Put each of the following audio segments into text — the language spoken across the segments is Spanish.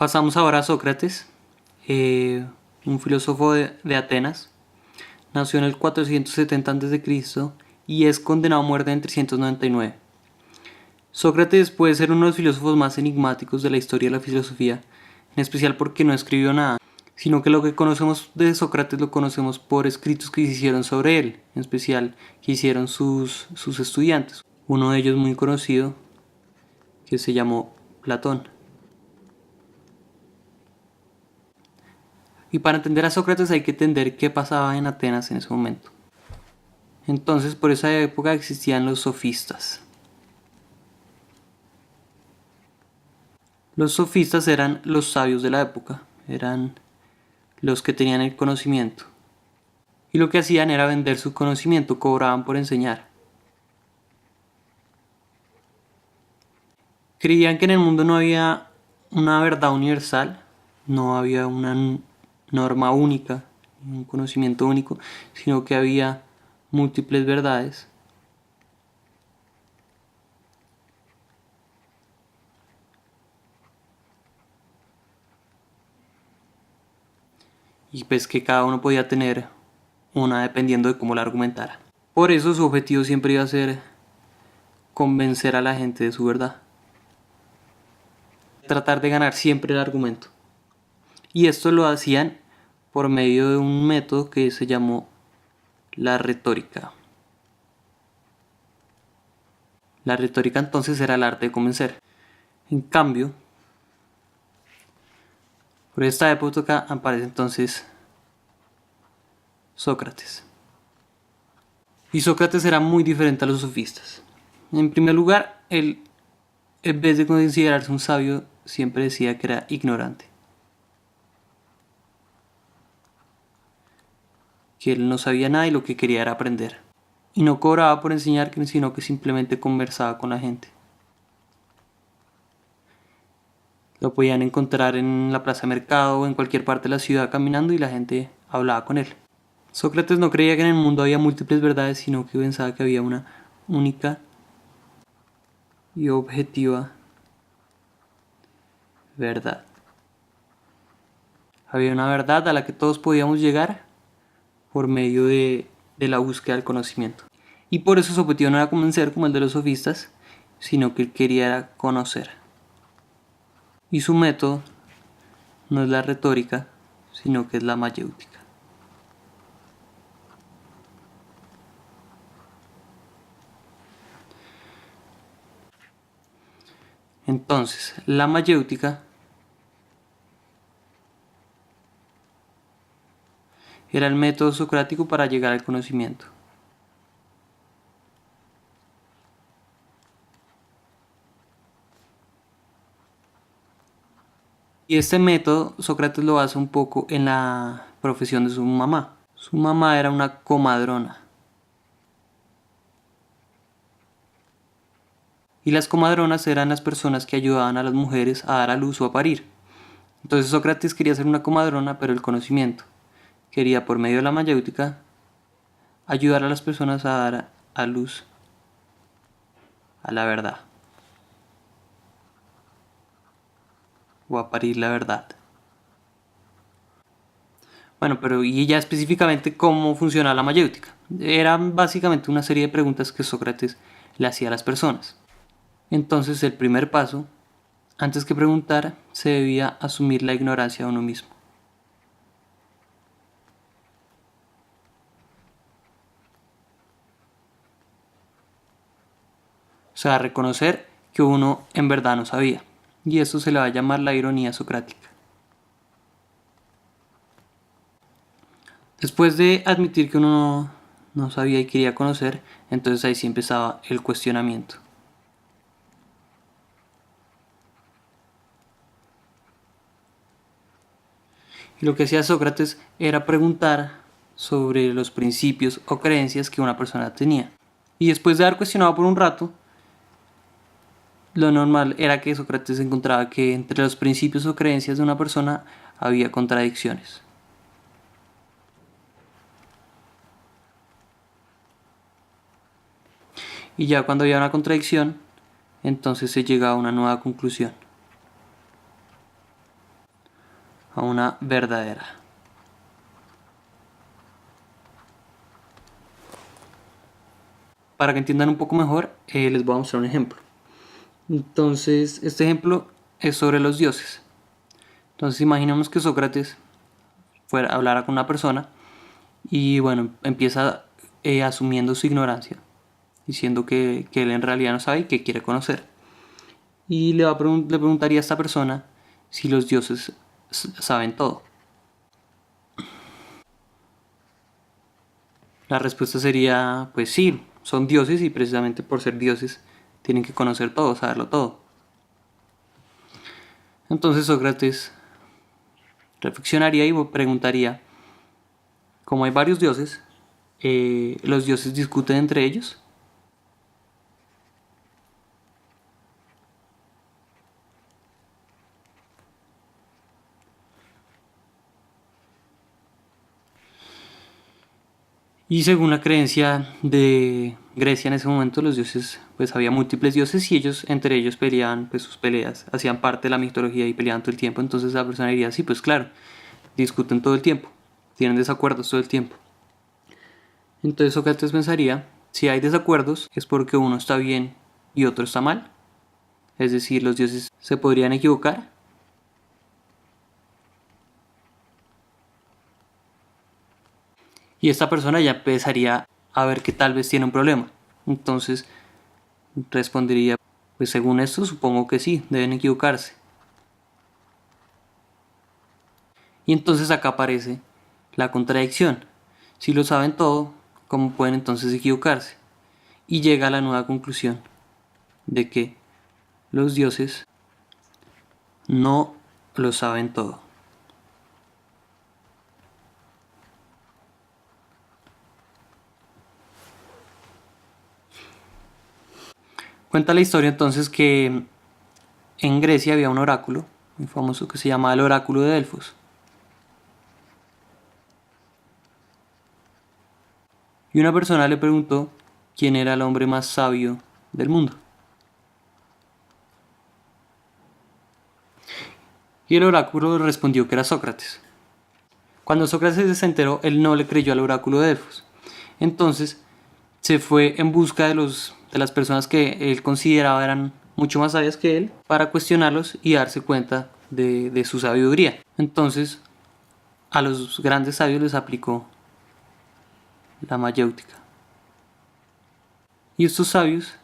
Pasamos ahora a Sócrates, un filósofo de Atenas. Nació en el 470 a.C. y es condenado a muerte en 399. Sócrates puede ser uno de los filósofos más enigmáticos de la historia de la filosofía, en especial porque no escribió nada, sino que lo que conocemos de Sócrates lo conocemos por escritos que se hicieron sobre él, en especial que hicieron sus estudiantes. Uno de ellos muy conocido, que se llamó Platón. Y para entender a Sócrates hay que entender qué pasaba en Atenas en ese momento. Entonces, por esa época existían los sofistas. Los sofistas eran los sabios de la época, eran los que tenían el conocimiento. Y lo que hacían era vender su conocimiento, cobraban por enseñar. Creían que en el mundo no había una verdad universal, no había una norma única, un conocimiento único, sino que había múltiples verdades. Y pues que cada uno podía tener una dependiendo de cómo la argumentara. Por eso su objetivo siempre iba a ser convencer a la gente de su verdad. Tratar de ganar siempre el argumento. Y esto lo hacían por medio de un método que se llamó la retórica. La retórica entonces era el arte de convencer. En cambio, por esta época aparece entonces Sócrates. Y Sócrates era muy diferente a los sofistas. En primer lugar, él, en vez de considerarse un sabio, siempre decía que era ignorante. Que él no sabía nada y lo que quería era aprender. Y no cobraba por enseñar, sino que simplemente conversaba con la gente. Lo podían encontrar en la plaza de mercado o en cualquier parte de la ciudad caminando y la gente hablaba con él. Sócrates no creía que en el mundo había múltiples verdades, sino que pensaba que había una única y objetiva verdad. Había una verdad a la que todos podíamos llegar por medio de la búsqueda del conocimiento. Y por eso su objetivo no era convencer como el de los sofistas, sino que él quería conocer. Y su método no es la retórica, sino que es la mayéutica. Entonces, la mayéutica era el método socrático para llegar al conocimiento. Y este método Sócrates lo basa un poco en la profesión de su mamá. Su mamá era una comadrona. Y las comadronas eran las personas que ayudaban a las mujeres a dar a luz o a parir. Entonces Sócrates quería ser una comadrona, pero el conocimiento. Quería, por medio de la mayéutica, ayudar a las personas a dar a luz a la verdad. O a parir la verdad. Bueno, pero ¿y ya específicamente cómo funciona la mayéutica? Era básicamente una serie de preguntas que Sócrates le hacía a las personas. Entonces el primer paso, antes que preguntar, se debía asumir la ignorancia de uno mismo. O sea, reconocer que uno en verdad no sabía. Y eso se le va a llamar la ironía socrática. Después de admitir que uno no sabía y quería conocer, entonces ahí sí empezaba el cuestionamiento. Y lo que hacía Sócrates era preguntar sobre los principios o creencias que una persona tenía. Y después de haber cuestionado por un rato, lo normal era que Sócrates encontraba que entre los principios o creencias de una persona había contradicciones. Y ya cuando había una contradicción, entonces se llegaba a una nueva conclusión. a una verdadera. Para que entiendan un poco mejor, les voy a mostrar un ejemplo. Entonces, este ejemplo es sobre los dioses. Entonces, imaginemos que Sócrates hablara con una persona y bueno, empieza asumiendo su ignorancia, diciendo que él en realidad no sabe y que quiere conocer. Y le preguntaría a esta persona si los dioses saben todo. La respuesta sería, pues sí, son dioses y precisamente por ser dioses tienen que conocer todo, saberlo todo. Entonces Sócrates reflexionaría y preguntaría, como hay varios dioses, ¿los dioses discuten entre ellos? Y según la creencia de Grecia en ese momento, los dioses, pues había múltiples dioses y ellos, entre ellos peleaban pues sus peleas, hacían parte de la mitología y peleaban todo el tiempo. Entonces la persona diría, sí, pues claro, discuten todo el tiempo, tienen desacuerdos todo el tiempo. Entonces Sócrates pensaría, si hay desacuerdos es porque uno está bien y otro está mal. Es decir, los dioses se podrían equivocar. Y esta persona ya empezaría a ver que tal vez tiene un problema. Entonces respondería, pues según esto supongo que sí, deben equivocarse. Y entonces acá aparece la contradicción. Si lo saben todo, ¿cómo pueden entonces equivocarse? Y llega a la nueva conclusión de que los dioses no lo saben todo. Cuenta la historia entonces que en Grecia había un oráculo muy famoso que se llamaba el oráculo de Delfos. Y una persona le preguntó quién era el hombre más sabio del mundo. Y el oráculo respondió que era Sócrates. Cuando Sócrates se enteró, él no le creyó al oráculo de Delfos. Entonces se fue en busca de las personas que él consideraba eran mucho más sabias que él para cuestionarlos y darse cuenta de su sabiduría. Entonces a los grandes sabios les aplicó la mayéutica. Y estos sabios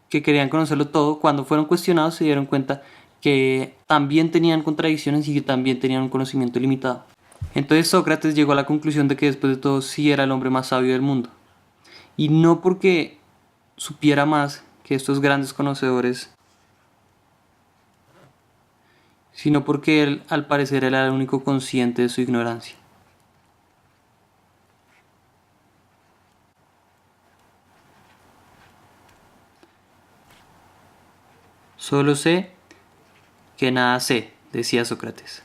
que querían conocerlo todo, cuando fueron cuestionados se dieron cuenta que también tenían contradicciones y que también tenían un conocimiento limitado. Entonces Sócrates llegó a la conclusión de que después de todo sí era el hombre más sabio del mundo. Y no porque supiera más que estos grandes conocedores, sino porque él al parecer era el único consciente de su ignorancia. Solo sé que nada sé, decía Sócrates.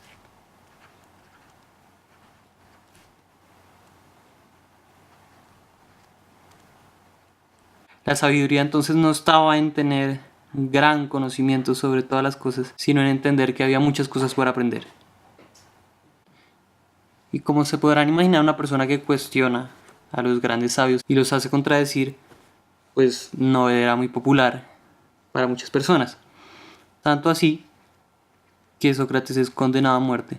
La sabiduría entonces no estaba en tener gran conocimiento sobre todas las cosas, sino en entender que había muchas cosas por aprender. Y como se podrán imaginar, una persona que cuestiona a los grandes sabios y los hace contradecir, pues no era muy popular para muchas personas. Tanto así que Sócrates es condenado a muerte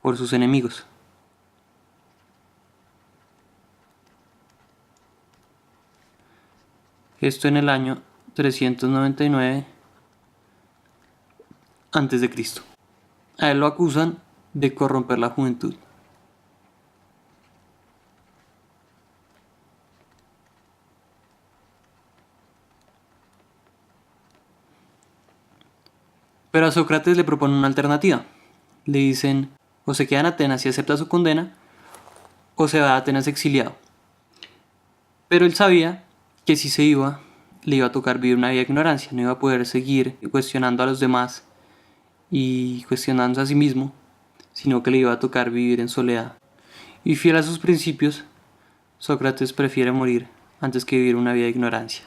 por sus enemigos. Esto en el año 399 a.C. A él lo acusan de corromper la juventud. Pero a Sócrates le proponen una alternativa. Le dicen, o se queda en Atenas y acepta su condena, o se va a Atenas exiliado. Pero él sabía que si se iba, le iba a tocar vivir una vida de ignorancia, no iba a poder seguir cuestionando a los demás y cuestionándose a sí mismo, sino que le iba a tocar vivir en soledad. Y fiel a sus principios, Sócrates prefiere morir antes que vivir una vida de ignorancia.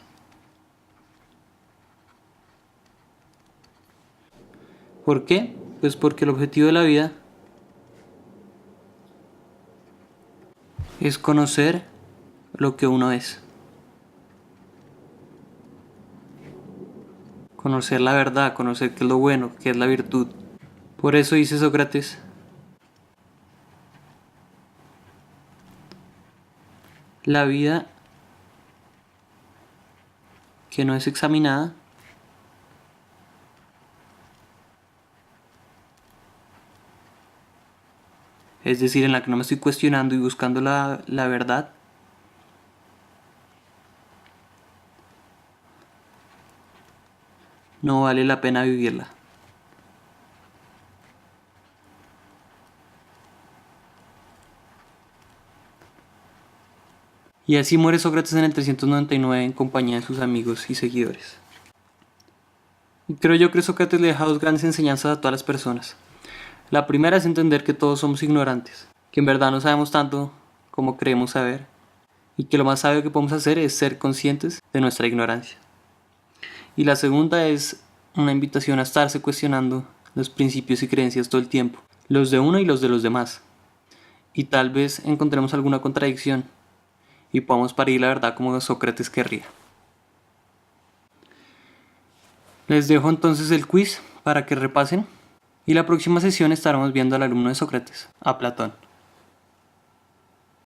¿Por qué? Pues porque el objetivo de la vida es conocer lo que uno es. Conocer la verdad, conocer qué es lo bueno, qué es la virtud. Por eso dice Sócrates, la vida que no es examinada es decir, en la que no me estoy cuestionando y buscando la verdad, no vale la pena vivirla. Y así muere Sócrates en el 399 en compañía de sus amigos y seguidores. Y creo yo que Sócrates le deja dos grandes enseñanzas a todas las personas. La primera es entender que todos somos ignorantes, que en verdad no sabemos tanto como creemos saber, y que lo más sabio que podemos hacer es ser conscientes de nuestra ignorancia. Y la segunda es una invitación a estarse cuestionando los principios y creencias todo el tiempo, los de uno y los de los demás. Y tal vez encontremos alguna contradicción y podamos parir la verdad como Sócrates querría. Les dejo entonces el quiz para que repasen y la próxima sesión estaremos viendo al alumno de Sócrates, a Platón.